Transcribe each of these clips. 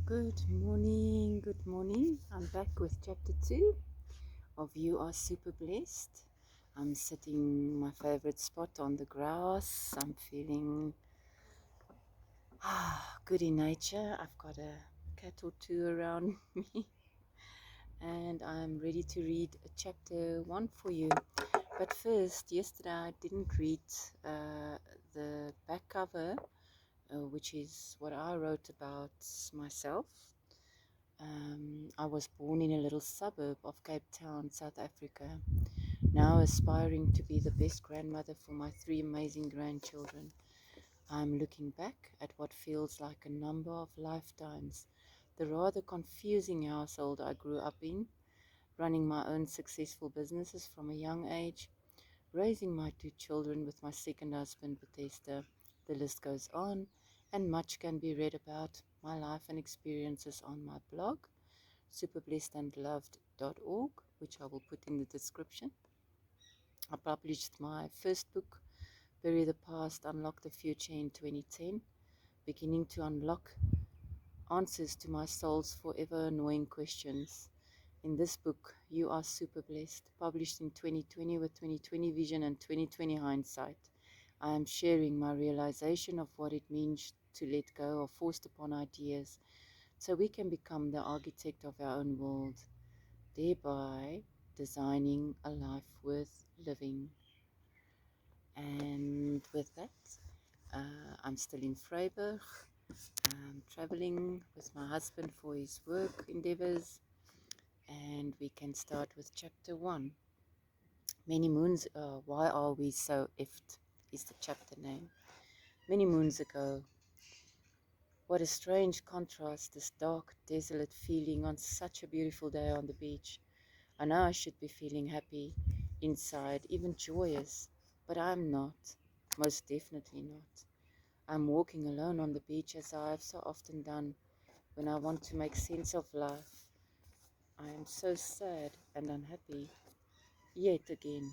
Good morning, good morning. I'm back with chapter 2 of You Are Super Blessed. I'm sitting my favorite spot on the grass. I'm feeling good in nature. I've got a cat or two around me, and I'm ready to read chapter 1 for you. But first, yesterday I didn't read the back cover, which is what I wrote about myself. I was born in a little suburb of Cape Town, South Africa, now aspiring to be the best grandmother for my 3 amazing grandchildren. I'm looking back at what feels like a number of lifetimes, the rather confusing household I grew up in, running my own successful businesses from a young age, raising my 2 children with my second husband, Bethesda. The list goes on, and much can be read about my life and experiences on my blog, superblessedandloved.org, which I will put in the description. I published my first book, Bury the Past, Unlock the Future, in 2010, beginning to unlock answers to my soul's forever annoying questions. In this book, You Are Super Blessed, published in 2020 with 2020 vision and 2020 hindsight, I am sharing my realization of what it means to let go of forced upon ideas so we can become the architect of our own world, thereby designing a life worth living. And with that, I'm still in Vryburg. I'm traveling with my husband for his work endeavors, and we can start with chapter 1. Many moons, why are we so effed, is the chapter name. Many moons ago. What a strange contrast, this dark, desolate feeling on such a beautiful day on the beach. I know I should be feeling happy inside, even joyous, but I'm not, most definitely not. I'm walking alone on the beach as I have so often done when I want to make sense of life. I am so sad and unhappy, yet again.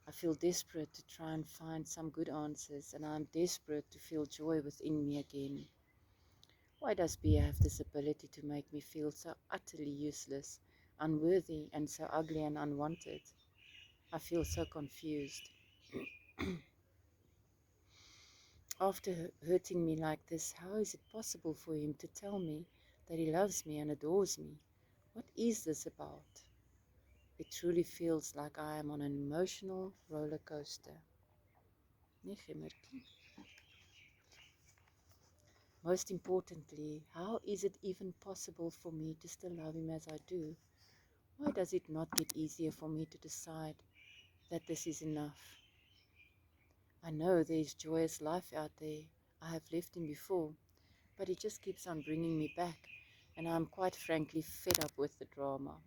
I feel desperate to try and find some good answers, and I'm desperate to feel joy within me again. Why does beer have this ability to make me feel so utterly useless, unworthy, and so ugly and unwanted? I feel so confused. After hurting me like this, how is it possible for him to tell me that he loves me and adores me? What is this about? It truly feels like I am on an emotional roller coaster. Most importantly, how is it even possible for me to still love him as I do? Why does it not get easier for me to decide that this is enough? I know there is joyous life out there. I have left him before, but he just keeps on bringing me back, and I'm quite frankly fed up with the drama.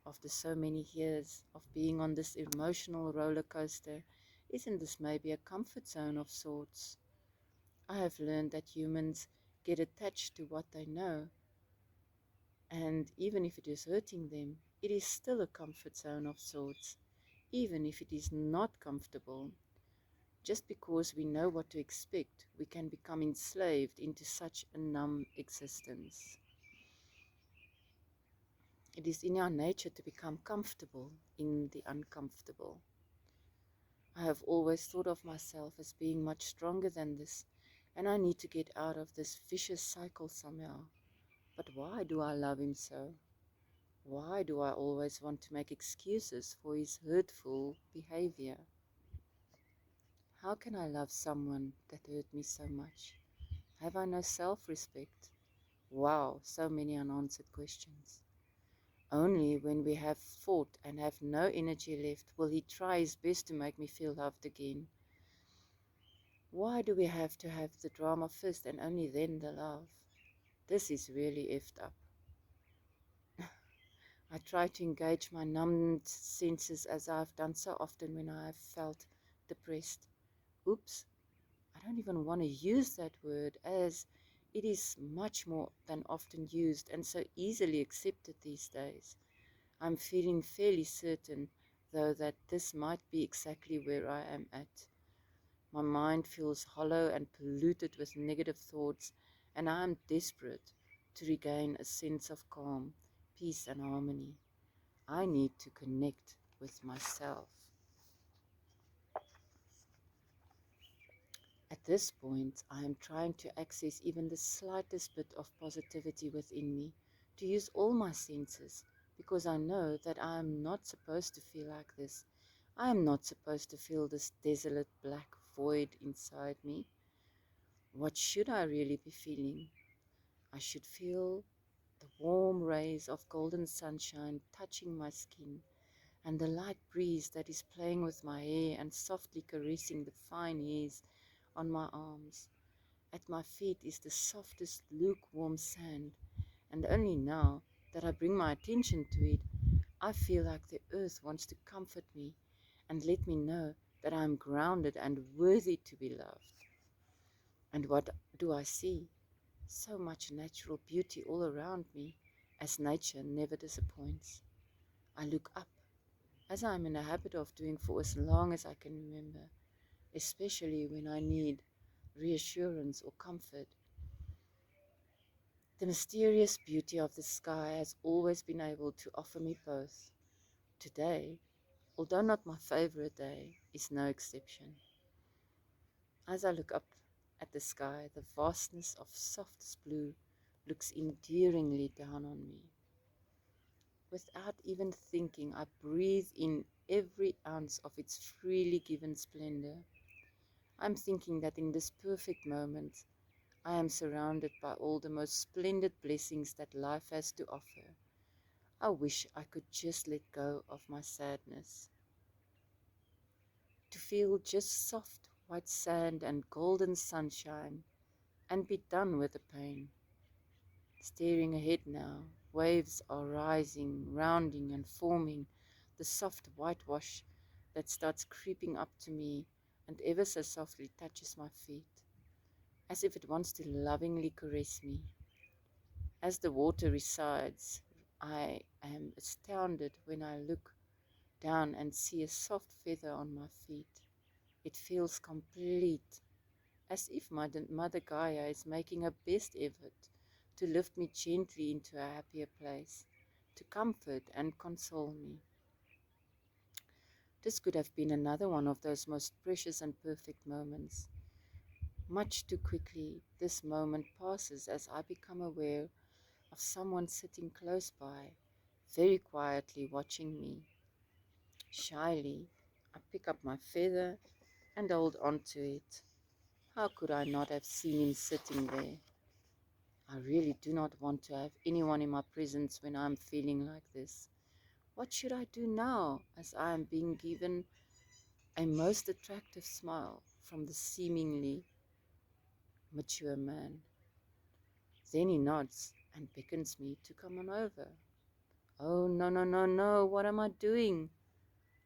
After so many years of being on this emotional roller coaster, isn't this maybe a comfort zone of sorts? I have learned that humans get attached to what they know, and even if it is hurting them, it is still a comfort zone of sorts, even if it is not comfortable. Just because we know what to expect, we can become enslaved into such a numb existence. It is in our nature to become comfortable in the uncomfortable. I have always thought of myself as being much stronger than this, and I need to get out of this vicious cycle somehow. But why do I love him so? Why do I always want to make excuses for his hurtful behavior? How can I love someone that hurt me so much? Have I no self-respect? Wow, so many unanswered questions. Only when we have fought and have no energy left will he try his best to make me feel loved again. Why do we have to have the drama first and only then the love? This is really effed up. I try to engage my numbed senses as I've done so often when I have felt depressed. Oops, I don't even want to use that word, as it is much more than often used and so easily accepted these days. I'm feeling fairly certain, though, that this might be exactly where I am at. My mind feels hollow and polluted with negative thoughts, and I am desperate to regain a sense of calm, peace, and harmony. I need to connect with myself. At this point, I am trying to access even the slightest bit of positivity within me, to use all my senses, because I know that I am not supposed to feel like this. I am not supposed to feel this desolate black void inside me. What should I really be feeling? I should feel the warm rays of golden sunshine touching my skin, and the light breeze that is playing with my hair and softly caressing the fine hairs on my arms. At my feet is the softest lukewarm sand, and only now that I bring my attention to it, I feel like the earth wants to comfort me and let me know that I am grounded and worthy to be loved. And what do I see? So much natural beauty all around me, as nature never disappoints. I look up, as I am in the habit of doing for as long as I can remember, especially when I need reassurance or comfort. The mysterious beauty of the sky has always been able to offer me both. Today, although not my favorite day, is no exception. As I look up at the sky, the vastness of softest blue looks endearingly down on me. Without even thinking, I breathe in every ounce of its freely given splendor. I'm thinking that in this perfect moment, I am surrounded by all the most splendid blessings that life has to offer. I wish I could just let go of my sadness. To feel just soft white sand and golden sunshine and be done with the pain. Staring ahead now, waves are rising, rounding and forming the soft whitewash that starts creeping up to me and ever so softly touches my feet, as if it wants to lovingly caress me. As the water resides, I am astounded when I look down and see a soft feather on my feet. It feels complete, as if Mother Gaia is making her best effort to lift me gently into a happier place, to comfort and console me. This could have been another one of those most precious and perfect moments. Much too quickly, this moment passes as I become aware of someone sitting close by, very quietly watching me. Shyly, I pick up my feather and hold on to it. How could I not have seen him sitting there? I really do not want to have anyone in my presence when I am feeling like this. What should I do now, as I am being given a most attractive smile from the seemingly mature man? Then he nods and beckons me to come on over. Oh, no, no, no, no, what am I doing?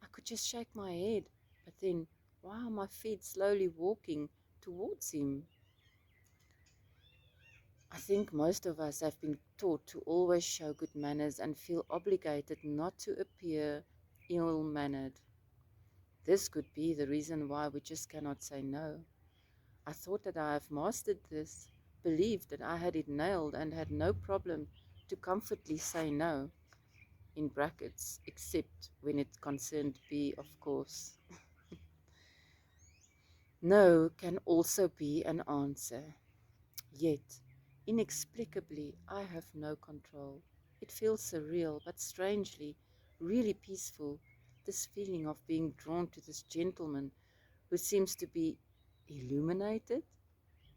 I could just shake my head, but then why are my feet slowly walking towards him? I think most of us have been taught to always show good manners and feel obligated not to appear ill-mannered. This could be the reason why we just cannot say no. I thought that I have mastered this, believed that I had it nailed and had no problem to comfortably say no, in brackets, except when it concerned B, of course. No can also be an answer. Yet, inexplicably, I have no control. It feels surreal, but strangely, really peaceful, this feeling of being drawn to this gentleman who seems to be illuminated,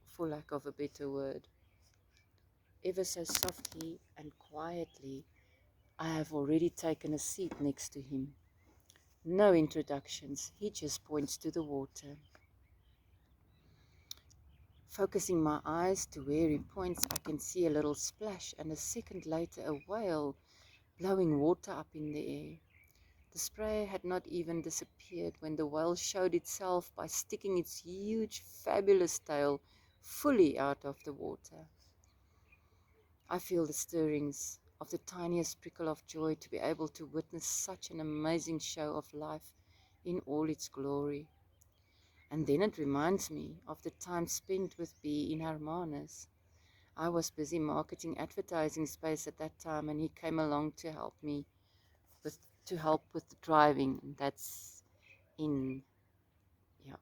for lack of a better word. Ever so softly and quietly, I have already taken a seat next to him. No introductions, he just points to the water. Focusing my eyes to where he points, I can see a little splash, and a second later a whale blowing water up in the air. The spray had not even disappeared when the whale showed itself by sticking its huge, fabulous tail fully out of the water. I feel the stirrings of the tiniest prickle of joy to be able to witness such an amazing show of life in all its glory. And then it reminds me of the time spent with Bee in Hermanus. I was busy marketing advertising space at that time, and he came along to help me to help with the driving. And that's in, yeah.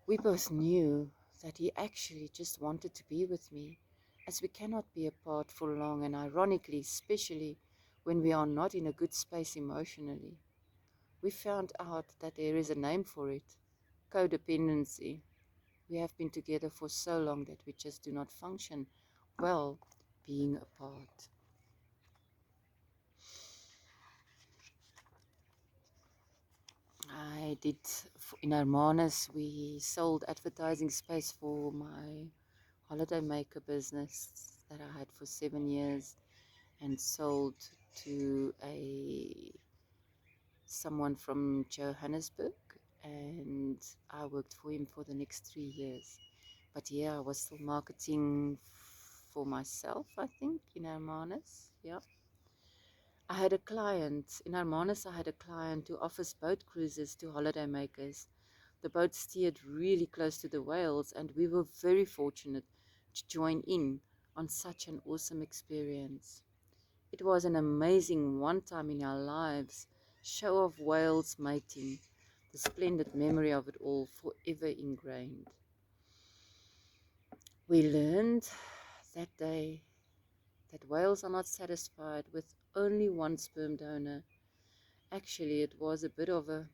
We both knew that he actually just wanted to be with me, as we cannot be apart for long, and ironically, especially when we are not in a good space emotionally. We found out that there is a name for it: codependency. We have been together for so long that we just do not function well being apart. I did, in Hermanus, we sold advertising space for my holiday maker business that I had for 7 years, and sold to someone from Johannesburg, and I worked for him for the next 3 years. But yeah, I was still marketing for myself, I think, in Hermanus. Yeah. I had a client, in Hermanus, I had a client who offers boat cruises to holiday makers. The boat steered really close to the whales, and we were very fortunate to join in on such an awesome experience. It was an amazing one time in our lives, show of whales mating, the splendid memory of it all forever ingrained. We learned that day that whales are not satisfied with only one sperm donor. Actually, it was a bit of a,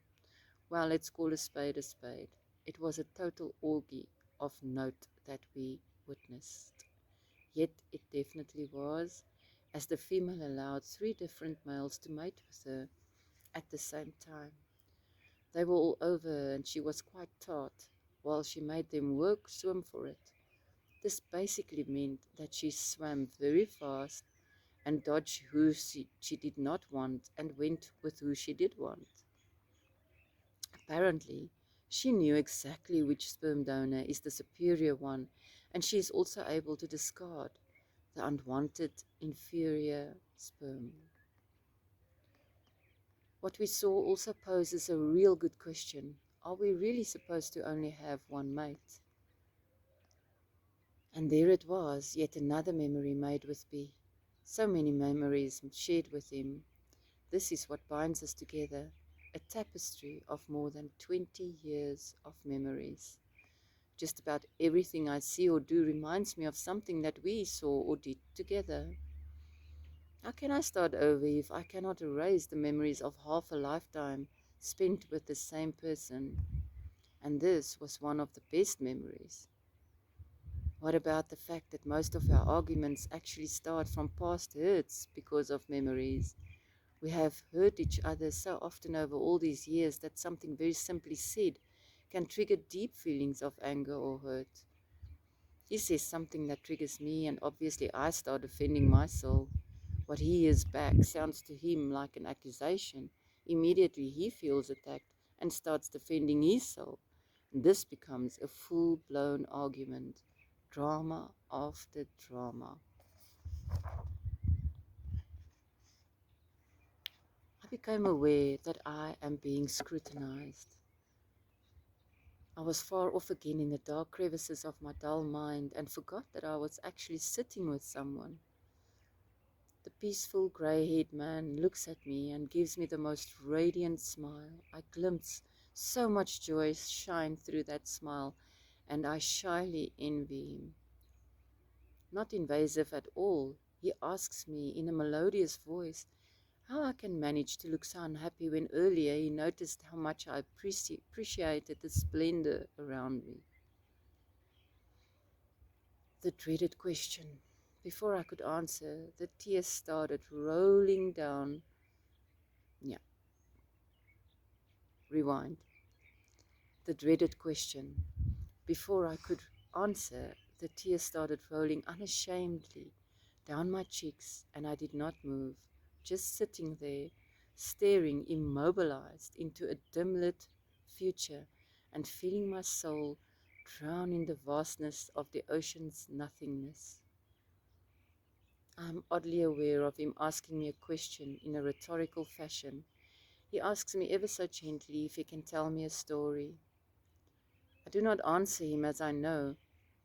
well, let's call a spade a spade. It was a total orgy of note that we witnessed. Yet it definitely was, as the female allowed 3 different males to mate with her at the same time. They were all over her, and she was quite tart, while she made them swim for it. This basically meant that she swam very fast and dodged who she did not want and went with who she did want. Apparently, she knew exactly which sperm donor is the superior one, and she is also able to discard the unwanted inferior sperm. What we saw also poses a real good question. Are we really supposed to only have one mate? And there it was, yet another memory made with B. So many memories shared with him. This is what binds us together, a tapestry of more than 20 years of memories. Just about everything I see or do reminds me of something that we saw or did together. How can I start over if I cannot erase the memories of half a lifetime spent with the same person? And this was one of the best memories. What about the fact that most of our arguments actually start from past hurts because of memories? We have hurt each other so often over all these years that something very simply said can trigger deep feelings of anger or hurt. He says something that triggers me, and obviously I start defending my soul. What he hears back sounds to him like an accusation. Immediately he feels attacked and starts defending his soul. And this becomes a full-blown argument. Drama after drama. I became aware that I am being scrutinized. I was far off again in the dark crevices of my dull mind and forgot that I was actually sitting with someone. The peaceful grey-haired man looks at me and gives me the most radiant smile. I glimpse so much joy shine through that smile, and I shyly envy him. Not invasive at all, he asks me in a melodious voice how I can manage to look so unhappy when earlier he noticed how much I appreciated the splendor around me. The dreaded question. Before I could answer, the tears started rolling down. Yeah. Rewind. The dreaded question. Before I could answer, the tears started rolling unashamedly down my cheeks, and I did not move, just sitting there, staring immobilized into a dim-lit future and feeling my soul drown in the vastness of the ocean's nothingness. I am oddly aware of him asking me a question in a rhetorical fashion. He asks me ever so gently if he can tell me a story. I do not answer him, as I know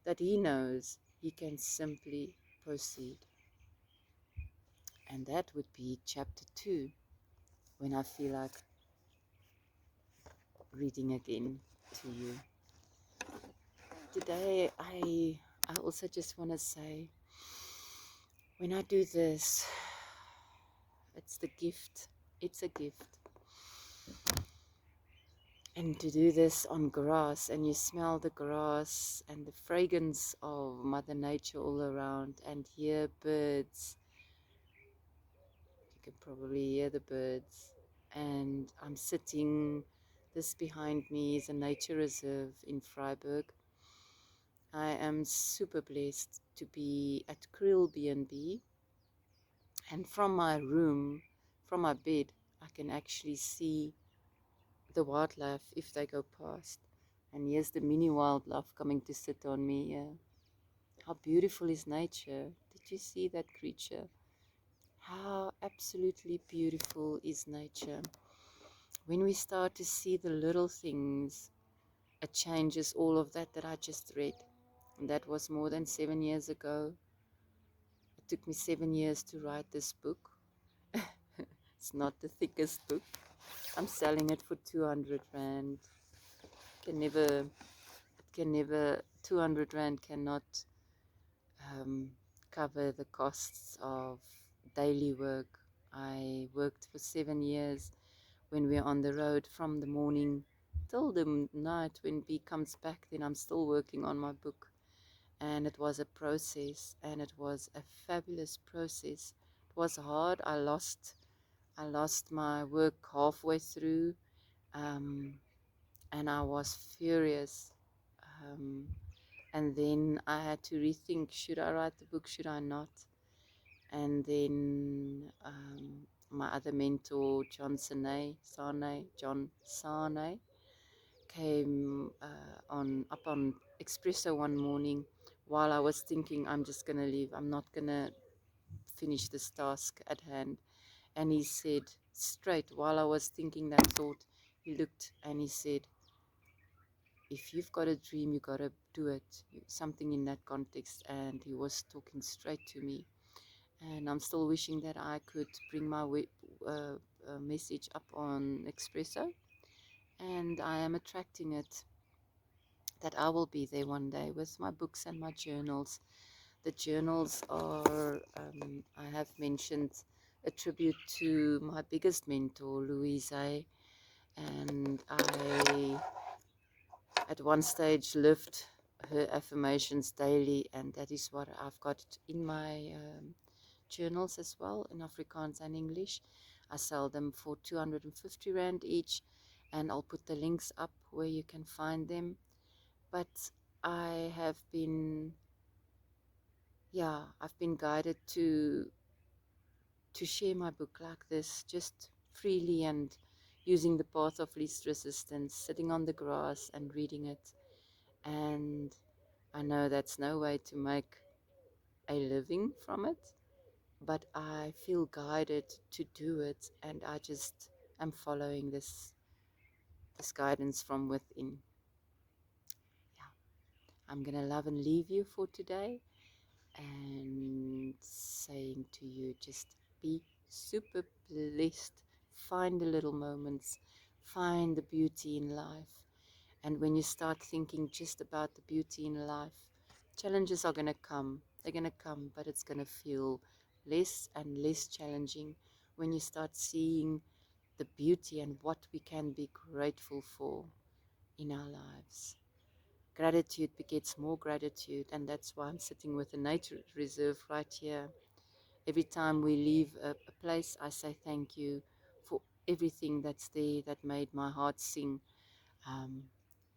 that he knows he can simply proceed. And that would be chapter 2, when I feel like reading again to you. Today, I also just want to say, when I do this, it's the gift. It's a gift. And to do this on grass, and you smell the grass and the fragrance of Mother Nature all around, and hear birds. You can probably hear the birds. And I'm sitting, this behind me is a nature reserve in Vryburg. I am super blessed to be at Kriel BnB. And from my room, from my bed, I can actually see the wildlife if they go past. And here's the mini wildlife coming to sit on me here. How beautiful is nature? Did you see that creature? How absolutely beautiful is nature? When we start to see the little things, it changes all of that I just read. And that was more than 7 years ago. It took me 7 years to write this book. It's not the thickest book. I'm selling it for 200 Rand. Can never, 200 Rand cannot cover the costs of daily work. I worked for 7 years when we're on the road from the morning till the night. When B comes back, then I'm still working on my book. And it was a process, and it was a fabulous process. It was hard. I lost my work halfway through, and I was furious. And then I had to rethink, should I write the book, should I not? And then my other mentor, John Sane, came up on Espresso one morning while I was thinking, I'm just going to leave. I'm not going to finish this task at hand. And he said, straight while I was thinking that thought, he looked and he said, if you've got a dream, you got to do it. Something in that context. And he was talking straight to me. And I'm still wishing that I could bring my message up on Espresso. And I am attracting it, that I will be there one day with my books and my journals. The journals are, I have mentioned, a tribute to my biggest mentor, Louise Hay. And I, at one stage, lived her affirmations daily, and that is what I've got in my journals as well, in Afrikaans and English. I sell them for 250 Rand each, and I'll put the links up where you can find them. But I have been, I've been guided to share my book like this, just freely, and using the path of least resistance, sitting on the grass and reading it. And I know that's no way to make a living from it, but I feel guided to do it, and I just am following this guidance from within. I'm gonna love and leave you for today, and saying to you, just be super blessed. Find the little moments, find the beauty in life. And when you start thinking just about the beauty in life, challenges are going to come. They're going to come, but it's going to feel less and less challenging when you start seeing the beauty and what we can be grateful for in our lives. Gratitude begets more gratitude, and that's why I'm sitting with a nature reserve right here. Every time we leave a place, I say thank you for everything that's there that made my heart sing.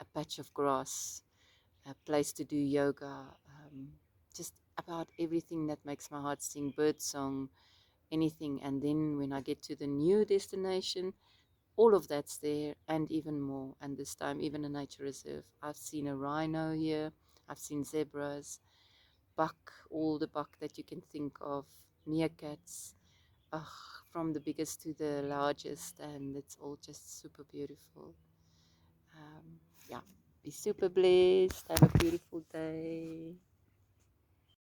A patch of grass, a place to do yoga, just about everything that makes my heart sing, bird song, anything. And then when I get to the new destination, all of that's there and even more. And this time, even a nature reserve. I've seen a rhino here, I've seen zebras, buck, all the buck that you can think of, meerkats, from the biggest to the largest, and it's all just super beautiful. Yeah. Be super blessed. Have a beautiful day.